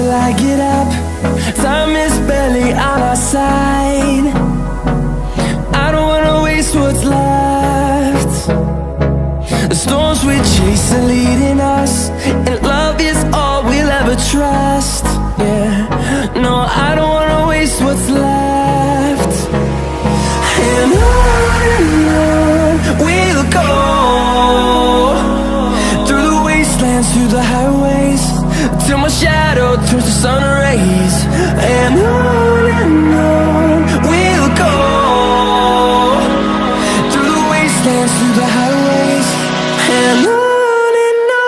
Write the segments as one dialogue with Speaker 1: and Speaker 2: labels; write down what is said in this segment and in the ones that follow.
Speaker 1: till I get up. Time is barely on our side. I don't wanna waste what's left. The storms we chase are leading us, and love is all we'll ever trust. Yeah, no, I don't wanna waste what's left. And on we'll go, through the wastelands, through the highways, till my shadow turns to sun rays. And on we'll go, through the wastelands, through the highways, and on we'll go.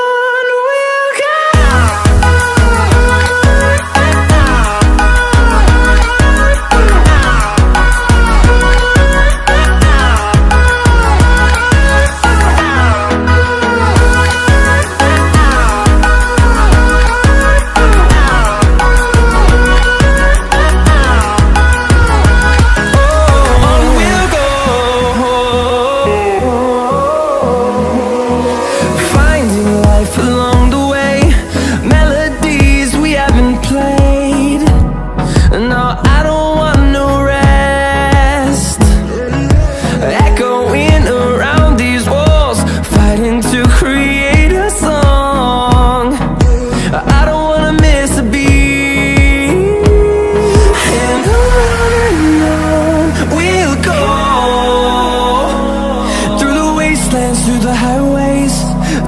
Speaker 1: Through the highways,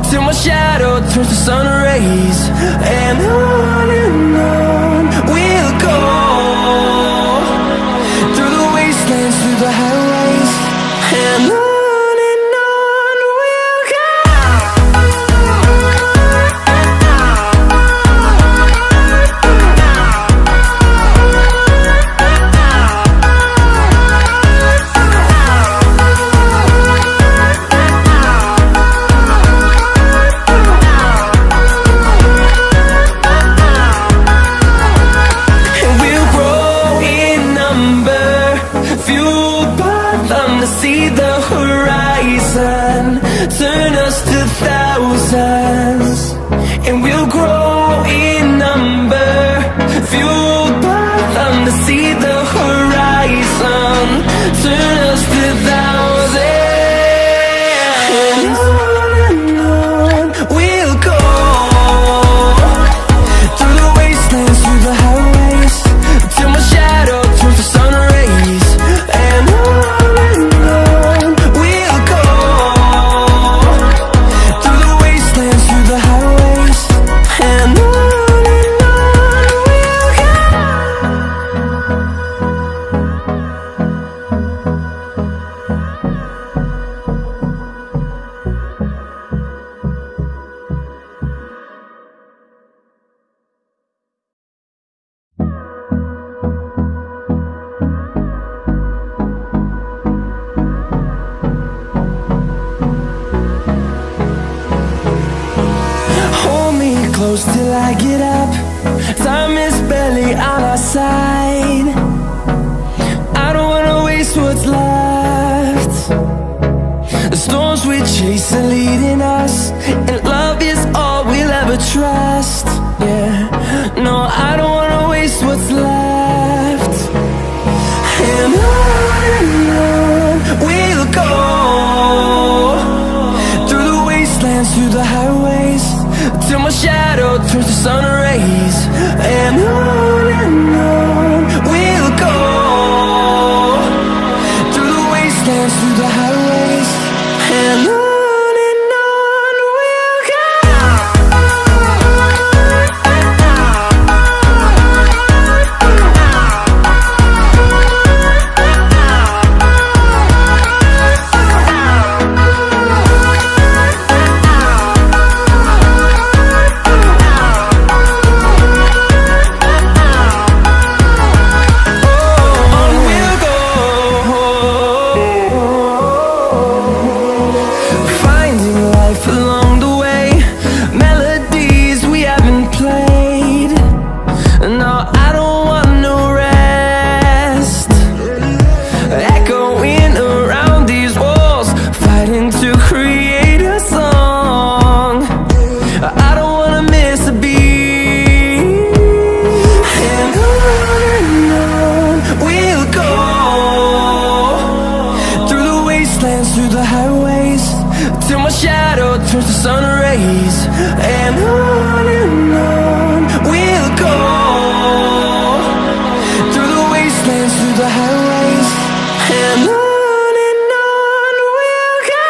Speaker 1: till my shadow turns to sun rays. And on we'll go, through the wastelands, through the highways, and on we'll go. See the horizon, turn us to thousands, and we'll grow in number, fueled by them. To see the horizon, turn us to thousands, and on we'll go, through the wastelands, through the highways, till my shadow turns to sun rays. And close till I get up. Time is barely on our side. I don't wanna waste what's left. The storms we chase are leading us, and love is all we'll ever trust. Yeah, no, I don't wanna waste what's left. And on we'll go, through the wastelands, through the highways, till my shadow turns to sun rays. And on we'll go, through the wastelands, through the highways, and on we'll go. rays. And on we'll go, through the wastelands, through the highways. And on we'll go.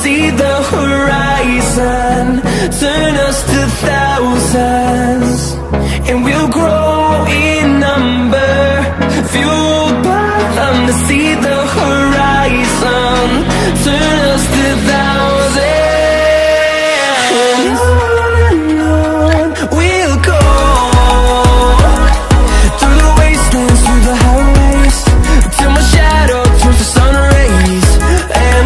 Speaker 1: See the horizon, turn us to thousands, and we'll grow in number, fueled by them. To see the horizon, turn us to thousands, and on we'll go, through the wastelands, through the highways, till my shadow turns to sun rays. And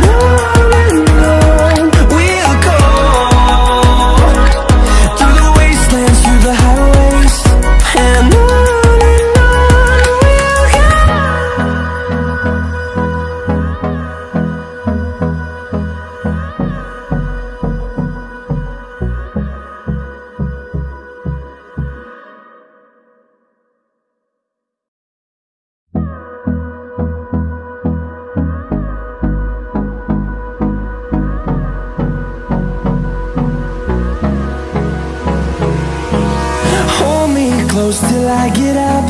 Speaker 1: close till I get up.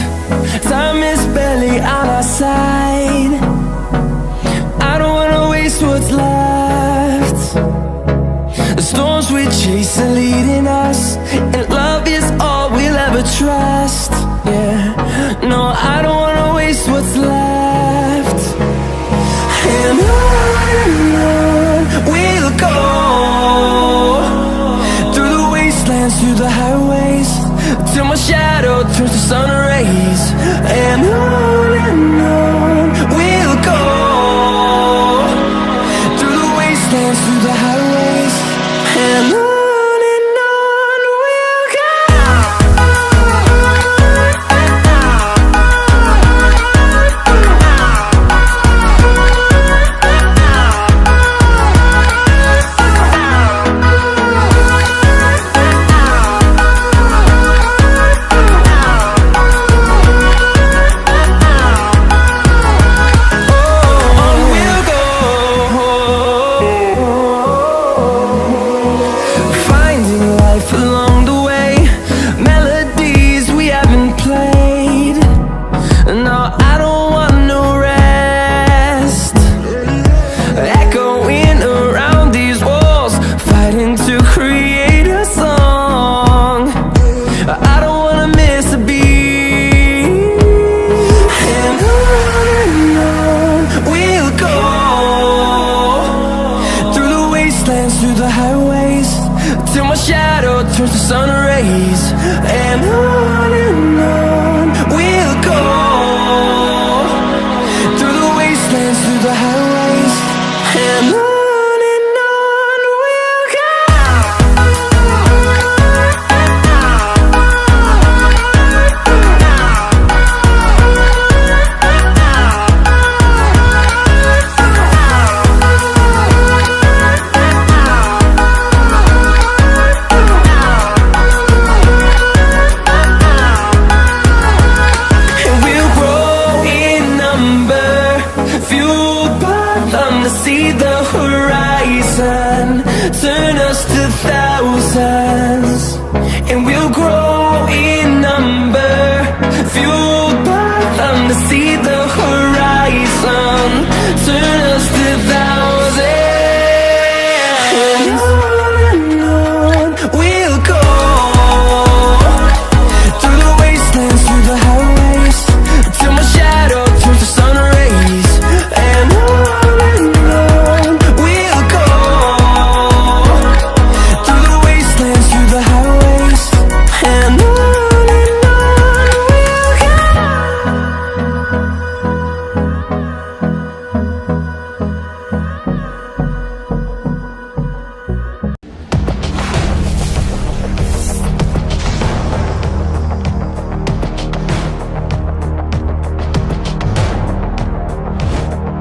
Speaker 1: Time is barely on our side. I don't wanna waste what's left. The storms we chase are leading us, and love is all we'll ever trust. Yeah, no, I don't wanna waste what's left. And on we'll go, through the wastelands, through the highways, till my shadow turns to sun rays. And on we'll go, through the wastelands, through the highways. And on we'll go. Along the way, melodies we haven't played. No, I don't want no rest, echoing around these walls, fighting to create a song. I don't wanna miss a beat. And on we'll go, through the wastelands, through the highways, till my shadow turns to sun rays. And